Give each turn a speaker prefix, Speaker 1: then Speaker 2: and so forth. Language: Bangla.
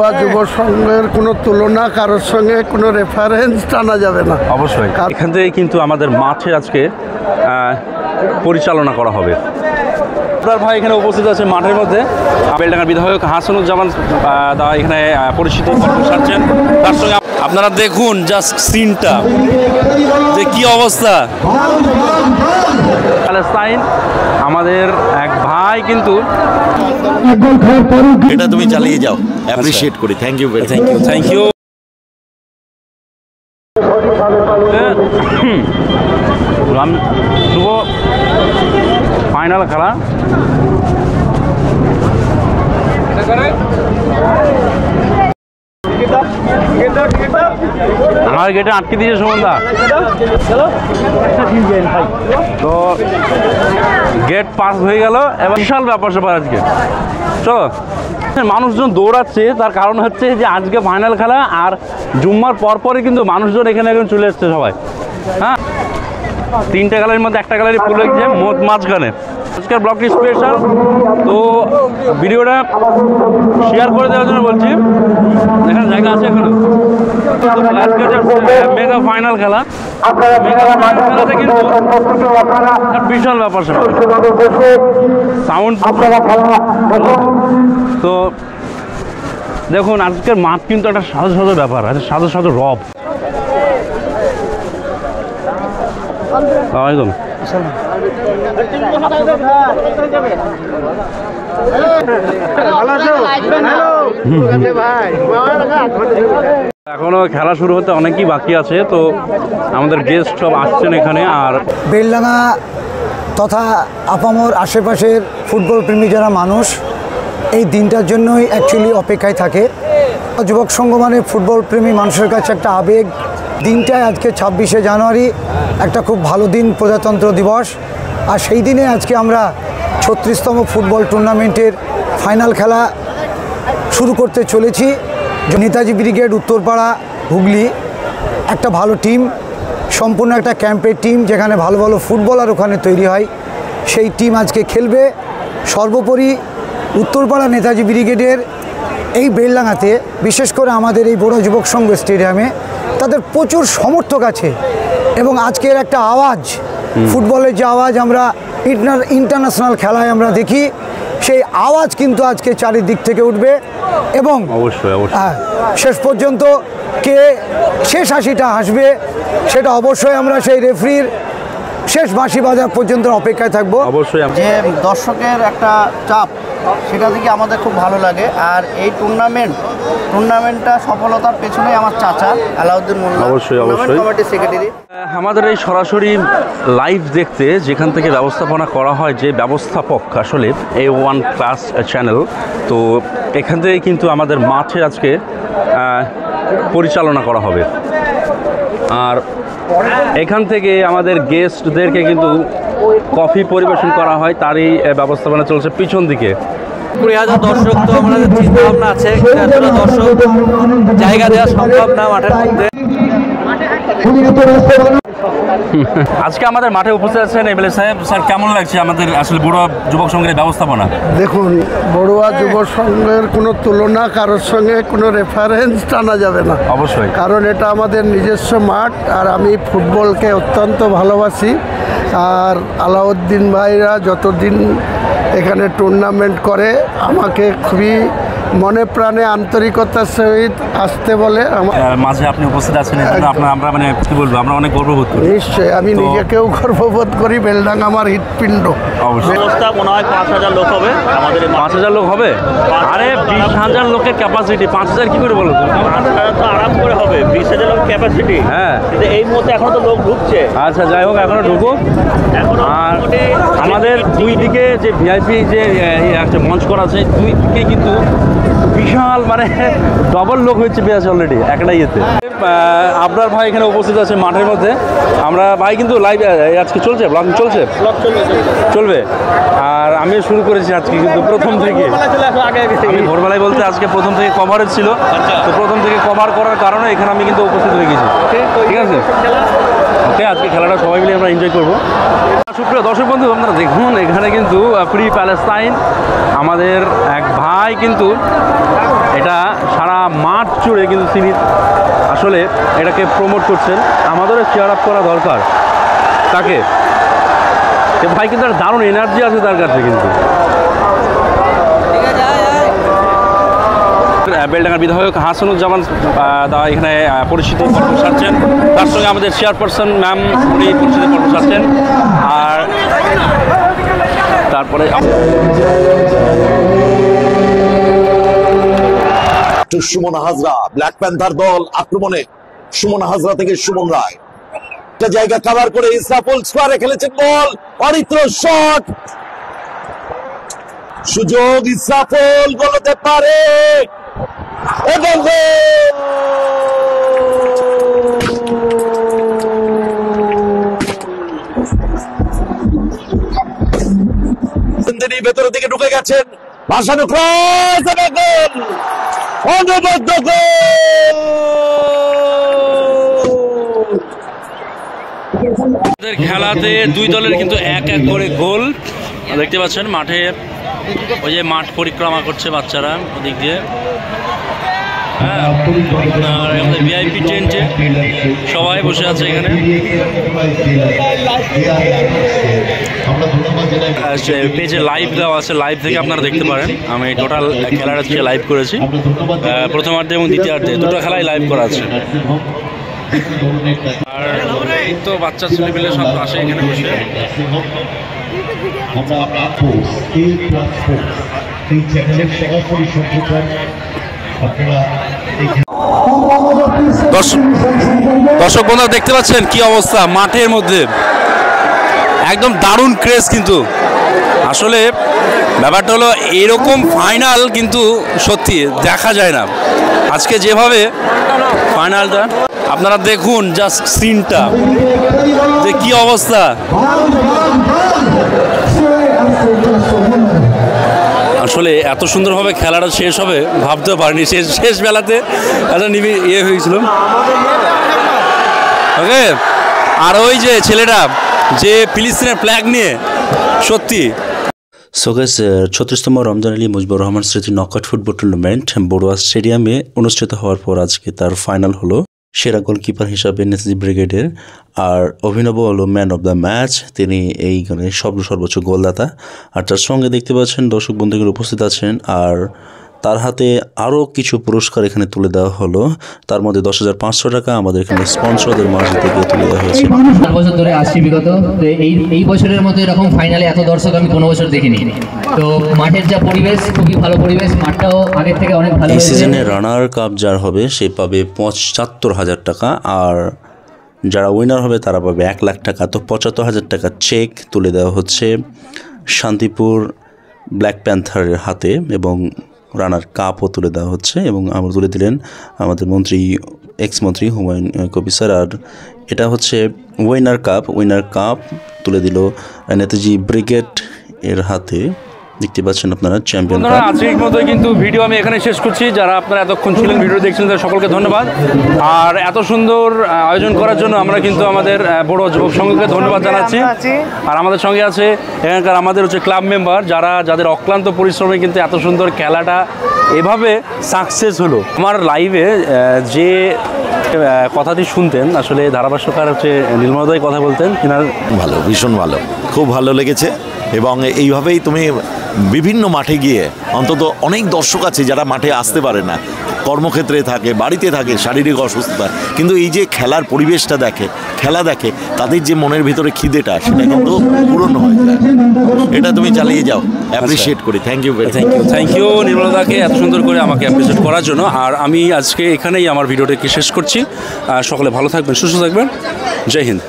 Speaker 1: বড়ুয়া যুব সংঘের কোনো তুলনা কারোর সঙ্গে কোনো রেফারেন্স টানা যাবে না।
Speaker 2: অবশ্যই এখান থেকে কিন্তু আমাদের মাঠে আজকে পরিচালনা করা হবে। আপনার ভাই এখানে উপস্থিত আছে মাঠের মধ্যে, বেলডাঙ্গার বিধায়ক হাসানুজ্জামান দা এখানে পরিচিত সারছেন। তার সঙ্গে আপনারা দেখুন জাস্ট সিনটা যে কি অবস্থা। প্যালেস্তাইন আমাদের এক ভাই কিন্তু
Speaker 3: এটা তুমি চালিয়ে যাও, অ্যাপ্রিশিয়েট করি। Thank you,
Speaker 2: thank you. শুভ ফাইনাল খেলা আমার গেটে আটকে দিয়েছে সুমনদা, তো গেট পাস হয়ে গেল। এবার বিশাল ব্যাপার স্যাপার আজকে। চলো, মানুষজন দৌড়াচ্ছে, তার কারণ হচ্ছে যে আজকে ফাইনাল খেলা, আর জুম্মার পরপরই কিন্তু মানুষজন এখানে এখন চলে এসছে সবাই। হ্যাঁ, 3টে গ্যালারির মধ্যে একটা গ্যালারি ফুল হয়েছে মাঝখানে। আজকের ব্লগটি স্পেশাল, তো ভিডিওটা শেয়ার করে দেওয়ার জন্য বলছি। এখানে জায়গা আছে এখনো। মেগা ফাইনাল খেলা, মেগা ফাইনাল খেলাতে কিন্তু বিশাল ব্যাপার সাউন্ড। তো দেখুন আজকের মাঠ কিন্তু একটা সাদা সাদা ব্যাপার আছে, সাদা সাদা রব। একদম এখনো খেলা শুরু হতে অনেকই বাকি আছে, তো আমাদের গেস্ট সব আসছেন এখানে। আর
Speaker 4: বেলডাঙ্গা তথা আপামর আশেপাশের ফুটবল প্রেমী যারা মানুষ এই দিনটার জন্যই অ্যাকচুয়ালি অপেক্ষায় থাকে। যুবক সংঘ মানে ফুটবল প্রেমী মানুষের কাছে একটা আবেগ। দিনটায় আজকে 26শে জানুয়ারি একটা খুব ভালো দিন, প্রজাতন্ত্র দিবস। আর সেই দিনে আজকে আমরা 36তম ফুটবল টুর্নামেন্টের ফাইনাল খেলা শুরু করতে চলেছি। নেতাজি ব্রিগেড উত্তরপাড়া হুগলি একটা ভালো টিম, সম্পূর্ণ একটা ক্যাম্পের টিম, যেখানে ভালো ভালো ফুটবলার ওখানে তৈরি হয়। সেই টিম আজকে খেলবে। সর্বোপরি উত্তরপাড়া নেতাজি ব্রিগেডের এই বেলডাঙ্গাতে, বিশেষ করে আমাদের এই বড় যুবক সংঘ স্টেডিয়ামে তাদের প্রচুর সমর্থক আছে। এবং আজকের একটা আওয়াজ, ফুটবলের যে আওয়াজ আমরা ইন্টারন্যাশনাল খেলায় আমরা দেখি, সেই আওয়াজ কিন্তু আজকে চারিদিক থেকে উঠবে। এবং
Speaker 2: অবশ্যই
Speaker 4: শেষ পর্যন্ত কে শেষ হাসিটা হাসবে সেটা অবশ্যই আমরা সেই রেফারির শেষ বাঁশি বাজার পর্যন্ত অপেক্ষায় থাকবো।
Speaker 2: অবশ্যই
Speaker 5: যে দর্শকের একটা চাপ, সেটা থেকে আমাদের খুব ভালো লাগে। আর এই টুর্নামেন্টটা সফলতার পেছনে আমার চাচা আলাউদ্দিন মোল্লা,
Speaker 2: অবশ্যই
Speaker 5: কমিটির সেক্রেটারি।
Speaker 2: আমাদের এই সরাসরি লাইভ দেখতে যেখান থেকে ব্যবস্থাপনা করা হয়, যে ব্যবস্থাপক আসলে A1 ক্লাস চ্যানেল, তো এখান থেকে কিন্তু আমাদের মাঠে আজকে পরিচালনা করা হবে। আর এখান থেকে আমাদের গেস্টদেরকে কিন্তু কফি পরিবেশন করা হয়, তারই ব্যবস্থাপনা চলছে পিছন দিকে।
Speaker 6: 20,000 দর্শক, তো আমাদের চিন্তা ভাবনা আছে, দর্শক জায়গা দেওয়া সম্ভব না মাঠের মধ্যে।
Speaker 2: আজকে আমাদের মাঠে উপস্থিত আছেন এমএলএ সাহেব। স্যার, কেমন লাগছে আমাদের আসলে বড়ুয়া যুবক সংঘের ব্যবস্থাপনা?
Speaker 1: দেখুন, বড়ুয়া যুব সংঘের কোনো তুলনা কারোর সঙ্গে কোনো রেফারেন্স টানা যাবে না।
Speaker 2: অবশ্যই,
Speaker 1: কারণ এটা আমাদের নিজস্ব মাঠ, আর আমি ফুটবলকে অত্যন্ত ভালোবাসি। আর আলাউদ্দিন ভাইরা যতদিন এখানে টুর্নামেন্ট করে আমাকে খুবই মনে প্রাণে আন্তরিকতার সহিত আসতে বলে।
Speaker 2: মাঝে আপনি উপস্থিত আছেন, আমরা মানে কি বলবো, আমরা অনেক গর্ববোধ করি।
Speaker 1: নিশ্চয়ই, আমি নিজেকেও গর্ববোধ করি। বেলডাঙ্গা আমার হৃৎপিণ্ড।
Speaker 2: অবশ্যই
Speaker 3: মনে হয় 5,000 লোক হবে আমাদের।
Speaker 2: 5,000 লোক হবে? আরে 20,000 লোকের ক্যাপাসিটি, 5,000 কি করে বলো?
Speaker 3: 5,000 তো আরাম করে হবে, 20,000 লোক ক্যাপাসিটি।
Speaker 2: হ্যাঁ,
Speaker 3: কিন্তু এই মুহূর্তে এখনো তো লোক ঢুকছে।
Speaker 2: আচ্ছা, যাই হোক, এখনো ঢুকুক। আর আমাদের দুই দিকে যে ভিআইপি যে একটা মঞ্চ করা আছে, দুই দিকে কিন্তু বিশাল মানে ডবল লোক হচ্ছে পেয়েছে অলরেডি একটা ইয়েতে। আপনার ভাই এখানে উপস্থিত আছে মাঠের মধ্যে। আমরা ভাই কিন্তু লাইভ আজকে চলছে, ব্লগ চলবে। আর আমিও শুরু করেছি আজকে, কিন্তু প্রথম থেকে আমি ভোরবেলায় বলতে আজকে প্রথম থেকে কভারেজ ছিল, তো প্রথম থেকে কভার করার কারণে এখানে আমি কিন্তু উপস্থিত হয়ে গেছি। ঠিক আছে, ওকে, আজকে খেলাটা সবাই মিলে আমরা এনজয় করবো। সুপ্রিয় দর্শক বন্ধু, আপনারা দেখুন এখানে কিন্তু ফ্রি প্যালেস্তাইন আমাদের এক ভাই কিন্তু এটা সারা জুড়ে কিন্তু তিনি আসলে এটাকে প্রমোট করছেন। আমাদেরও চেয়ার আপ করা দরকার তাকে। ভাই কিন্তু একটা দারুণ এনার্জি আছে তার কাছে কিন্তু। বেলডাঙ্গার বিধায়ক হাসানুজ্জামান দা এখানে পরিচিত পর্ব সারছেন, তার সঙ্গে আমাদের চেয়ারপারসন ম্যাম উনি পরিচিত পর্ব সারছেন। আর তারপরে
Speaker 7: সুমন হাজরা, ব্ল্যাক প্যান্থার দল আক্রমণে সুমন হাজরা থেকে সুমন রায় একটা জায়গা কভার করে ইসরাফুল স্কোয়ারে খেলেছেন বল, অরিত্র শট, সুযোগ ইসরাফুল বলতে পারে এবং তিনি ভেতরের দিকে ঢুকে গেছেন, ভাসানো ক্রস এবং গোল, অনবদ্য গোল।
Speaker 2: খেলাতে দুই দলের কিন্তু এক এক করে গোল দেখতে পাচ্ছেন। মাঠে ওই যে মাঠ পরিক্রমা করছে বাচ্চারা ওদিক দিয়ে। হ্যাঁ, আমাদের ভিআইপি টেন্টে সবাই বসে আছে এখানে। পেজে লাইভ দেওয়া আছে, লাইভ থেকে আপনারা দেখতে পারেন। আমি টোটাল খেলাটা থেকে লাইভ করেছি, প্রথমার্ধে এবং দ্বিতীয়ার্ধে দুটো খেলাই লাইভ করা আছে। আর এই তো বাচ্চা ছেলেপিলে সব আসে এখানে বসে। দর্শক বন্ধুরা দেখতে পাচ্ছেন কি অবস্থা মাঠের মধ্যে, একদম দারুণ ক্রেজ। কিন্তু আসলে ব্যাপারটা হলো এরকম ফাইনাল কিন্তু সত্যি দেখা যায় না। আজকে যেভাবে ফাইনালটা আপনারা দেখুন, জাস্ট সিনটা যে কি অবস্থা। আসলে এত সুন্দরভাবে খেলাটা শেষ হবে ভাবতেও পারিনি। শেষ বেলাতে একটা ইয়ে হয়েছিল। ওকে, আর ওই যে ছেলেটা যে ফিলিস্তিনের ফ্ল্যাগ নিয়ে, সত্যি। সো গাইস, 36তম রমজান আলী মুজিবুর রহমান স্মৃতি নকআউট ফুটবল টুর্নামেন্ট বড়ুয়া স্টেডিয়ামে অনুষ্ঠিত হওয়ার পর আজকে তার ফাইনাল হলো। সেরা গোলকিপার হিসাবে নেতাজি ব্রিগেডের, আর অভিনব হলো ম্যান অফ দ্য ম্যাচ, তিনি এই গানে সর্বোচ্চ গোলদাতা। আর তার সঙ্গে দেখতে পাচ্ছেন দর্শক বন্ধুগুলো উপস্থিত আছেন, আর তার হাতে আরও কিছু পুরস্কার এখানে তুলে দেওয়া হলো। তার মধ্যে 10,500 টাকা আমাদের এখানে স্পন্সরদের মাঝে থেকে তুলে দেওয়া হয়েছে।
Speaker 8: 7 বছর ধরে আসছি বিগত, তো এই বছরের মতো এরকম ফাইনালে এত দর্শক আমি কোনো বছর দেখিনি। তো মাঠের যা পরিবেশ, খুবই ভালো পরিবেশ, মাঠটাও আগের থেকে অনেক ভালো।
Speaker 2: এই সিজনে রানার কাপ যার হবে সে পাবে 75,000 টাকা, আর যারা উইনার হবে তারা পাবে 1 লাখ টাকা। তো 75,000 টাকা চেক তুলে দেওয়া হচ্ছে শান্তিপুর ব্ল্যাক প্যান্থারের হাতে, এবং রানার কাপও তুলে দেওয়া হচ্ছে, এবং আমরা তুলে দিলেন আমাদের এক্স মন্ত্রী হুমায়ুন কবির স্যার। আর এটা হচ্ছে উইনার কাপ তুলে দিল নেতাজি ব্রিগেড এর হাতে। দেখতে পাচ্ছেন আপনারা চ্যাম্পিয়ন। আজকের মতো কিন্তু ভিডিও আমি এখানে শেষ করছি। যারা আপনারা এতক্ষণ ছিলেন ভিডিও দেখছিলেন তাদের সকলকে ধন্যবাদ। আর এত সুন্দর আয়োজন করার জন্য আমরা কিন্তু আমাদের বড় যুবক সংঘকে ধন্যবাদ জানাচ্ছি। আর আমাদের সঙ্গে আছে এখানকার আমাদের হচ্ছে ক্লাব মেম্বার, যাদের অক্লান্ত পরিশ্রমে কিন্তু এত সুন্দর খেলাটা এভাবে সাকসেস হলো। আমার লাইভে যে কথাটি শুনতেন, আসলে ধারাভাষ্যকার হচ্ছে নীলমদাই কথা বলতেন, কিনা
Speaker 7: ভালো, ভীষণ ভালো, খুব ভালো লেগেছে। এবং এইভাবেই তুমি বিভিন্ন মাঠে গিয়ে, অন্তত অনেক দর্শক আছে যারা মাঠে আসতে পারে না, কর্মক্ষেত্রে থাকে, বাড়িতে থাকে, শারীরিক অসুস্থতা, কিন্তু এই যে খেলার পরিবেশটা দেখে, খেলা দেখে, তাদের যে মনের ভিতরে খিদেটা সেটা কিন্তু পূরণ হয়ে যায়। এটা তুমি চালিয়ে যাও, অ্যাপ্রিসিয়েট করি। থ্যাংক ইউ
Speaker 2: নির্মলদাকে এত সুন্দর করে আমাকে অ্যাপ্রিসিয়েট করার জন্য। আর আমি আজকে এখানেই আমার ভিডিওটাকে শেষ করছি। সকলে ভালো থাকবেন, সুস্থ থাকবেন, জয় হিন্দ।